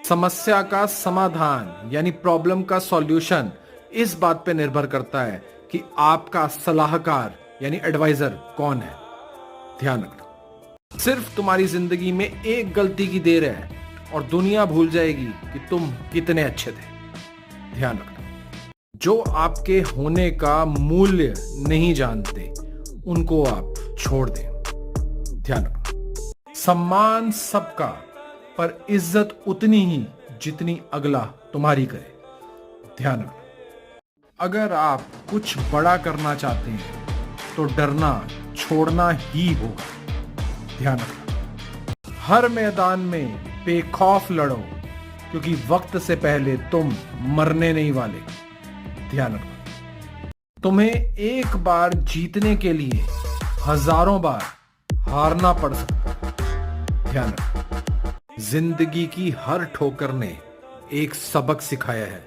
समस्या का समाधान यानी प्रॉब्लम का सॉल्यूशन इस बात पे निर्भर करता है कि आपका सलाहकार यानी एडवाइजर कौन है। ध्यान रखना, सिर्फ तुम्हारी जिंदगी में एक गलती की देर है और दुनिया भूल जाएगी कि तुम कितने अच्छे थे। ध्यान रखना, जो आपके होने का मूल्य नहीं जानते उनको आप छोड़ दें। ध्यान रखना, सम्मान सबका, पर इज्जत उतनी ही जितनी अगला तुम्हारी करे। ध्यान रखना, अगर आप कुछ बड़ा करना चाहते हैं तो डरना छोड़ना ही होगा। ध्यान रखना, हर मैदान में बेखौफ लड़ो क्योंकि वक्त से पहले तुम मरने नहीं वाले। ध्यान रखना, तुम्हें एक बार जीतने के लिए हजारों बार हारना पड़ सकता है। ध्यान रखना, जिंदगी की हर ठोकर ने एक सबक सिखाया है।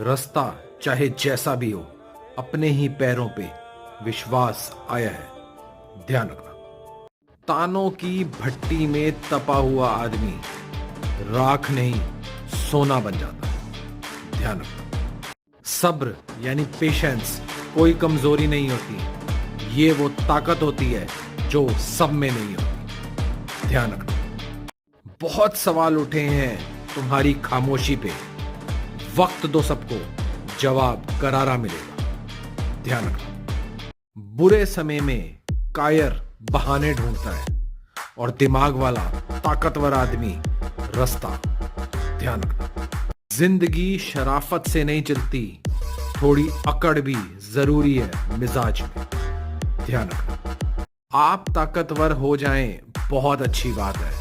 रास्ता चाहे जैसा भी हो, अपने ही पैरों पे विश्वास आया है। ध्यान रखना, तानों की भट्टी में तपा हुआ आदमी राख नहीं सोना बन जाता है। ध्यान रखना, सब्र यानी पेशेंस कोई कमजोरी नहीं होती, ये वो ताकत होती है जो सब में नहीं होती। ध्यान रखना, बहुत सवाल उठे हैं तुम्हारी खामोशी पे, वक्त दो सबको, जवाब करारा मिलेगा। ध्यान रखना, बुरे समय में कायर बहाने ढूंढता है और दिमाग वाला ताकतवर आदमी रास्ता। ध्यान रखना, जिंदगी शराफत से नहीं चलती, थोड़ी अकड़ भी जरूरी है मिजाज में। ध्यान रखना, आप ताकतवर हो जाएं बहुत अच्छी बात है,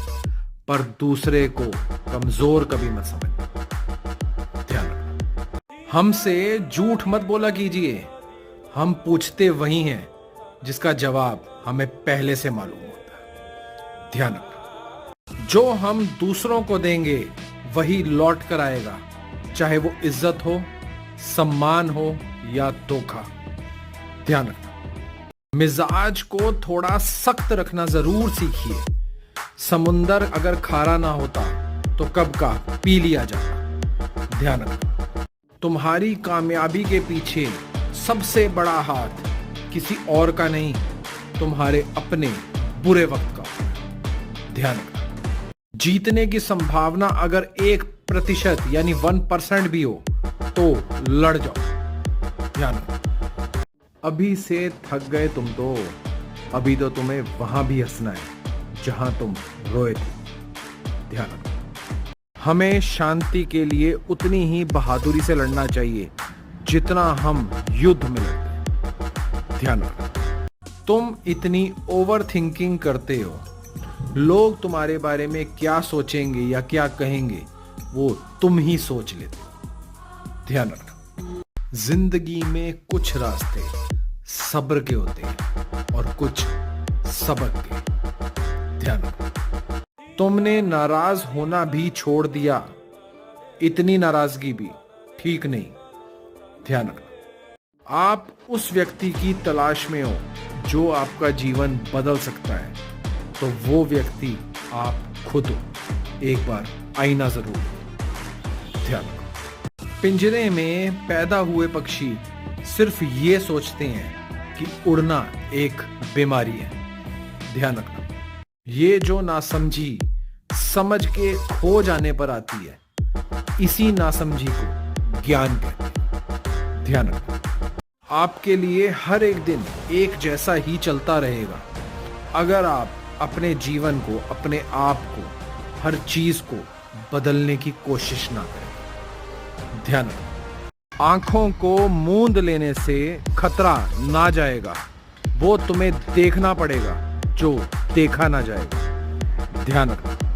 पर दूसरे को कमजोर कभी मत समझना। ध्यान रखना, हमसे झूठ मत बोला कीजिए, हम पूछते वही हैं जिसका जवाब हमें पहले से मालूम होता है। ध्यान रखना, जो हम दूसरों को देंगे वही लौट कर आएगा, चाहे वो इज्जत हो, सम्मान हो या धोखा। ध्यान रखना, मिजाज को थोड़ा सख्त रखना जरूर सीखिए। समुंदर अगर खारा ना होता तो कब का पी लिया जाता। ध्यान रखना, तुम्हारी कामयाबी के पीछे सबसे बड़ा हाथ किसी और का नहीं, तुम्हारे अपने बुरे वक्त का। ध्यान रखना, जीतने की संभावना अगर 1% यानी 1% भी हो तो लड़ जाओ। ध्यान रखना, अभी से थक गए तुम तो, अभी तो तुम्हें वहां भी हंसना है जहां तुम रोए थे। ध्यान रखना, हमें शांति के लिए उतनी ही बहादुरी से लड़ना चाहिए जितना हम युद्ध में लड़ते। ध्यान रखना, तुम इतनी ओवर थिंकिंग करते हो, लोग तुम्हारे बारे में क्या सोचेंगे या क्या कहेंगे वो तुम ही सोच लेते हो। ध्यान रखना, जिंदगी में कुछ रास्ते सब्र के होते हैं और कुछ सबक के। ध्यान रखना, तुमने नाराज होना भी छोड़ दिया, इतनी नाराजगी भी ठीक नहीं। ध्यान रखना, आप उस व्यक्ति की तलाश में हो जो आपका जीवन बदल सकता है, तो वो व्यक्ति आप खुद हो। एक बार आईना जरूर दो। ध्यान रखना, पिंजरे में पैदा हुए पक्षी सिर्फ ये सोचते हैं कि उड़ना एक बीमारी है। ध्यान रखना, ये जो नासमझी समझ के खो जाने पर आती है, इसी नासमझी को ज्ञान कहते हैं। ध्यान रखना, आपके लिए हर एक दिन एक जैसा ही चलता रहेगा अगर आप अपने जीवन को, अपने आप को, हर चीज को बदलने की कोशिश ना करें। ध्यान रखना, आंखों को मूंद लेने से खतरा ना जाएगा, वो तुम्हें देखना पड़ेगा जो देखा ना जाएगा। ध्यान रखना,